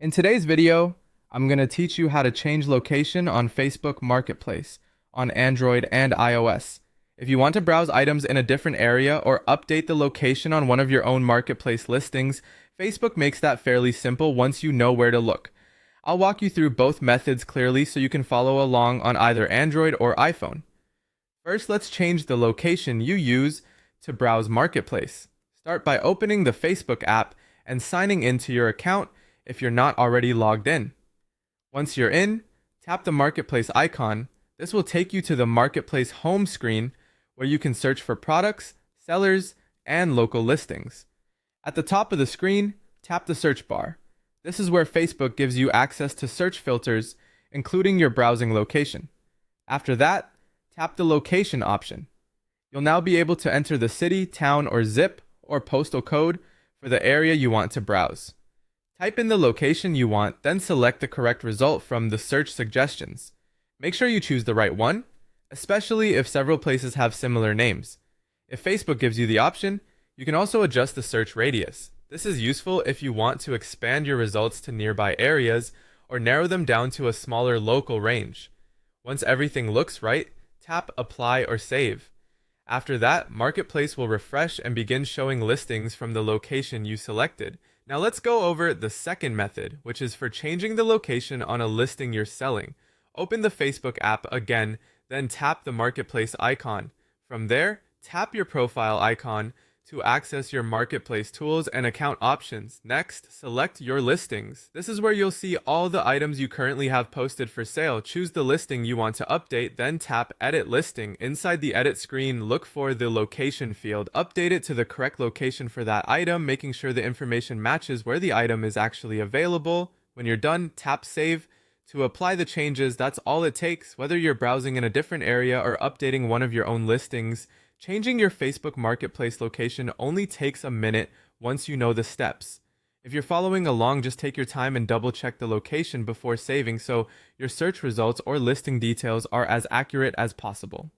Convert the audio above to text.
In today's video, I'm going to teach you how to change location on Facebook Marketplace on Android and iOS. If you want to browse items in a different area or update the location on one of your own marketplace listings, Facebook makes that fairly simple once you know where to look. I'll walk you through both methods clearly so you can follow along on either Android or iPhone. First, let's change the location you use to browse Marketplace. Start by opening the Facebook app and signing into your account if you're not already logged in. Once you're in, tap the Marketplace icon. This will take you to the Marketplace home screen where you can search for products, sellers, and local listings. At the top of the screen, tap the search bar. This is where Facebook gives you access to search filters, including your browsing location. After that, tap the location option. You'll now be able to enter the city, town, or zip or postal code for the area you want to browse. Type in the location you want, then select the correct result from the search suggestions. Make sure you choose the right one, especially if several places have similar names. If Facebook gives you the option, you can also adjust the search radius. This is useful if you want to expand your results to nearby areas or narrow them down to a smaller local range. Once everything looks right, tap Apply or Save. After that, Marketplace will refresh and begin showing listings from the location you selected. Now let's go over the second method, which is for changing the location on a listing you're selling. Open the Facebook app again, then tap the Marketplace icon. From there, tap your profile icon to access your Marketplace tools and account options. Next, select your listings. This is where you'll see all the items you currently have posted for sale. Choose the listing you want to update, then tap Edit Listing. Inside the edit screen, look for the location field. Update it to the correct location for that item, making sure the information matches where the item is actually available. When you're done, tap Save. To apply the changes, that's all it takes. Whether you're browsing in a different area or updating one of your own listings, changing your Facebook Marketplace location only takes a minute once you know the steps. If you're following along, just take your time and double check the location before saving so your search results or listing details are as accurate as possible.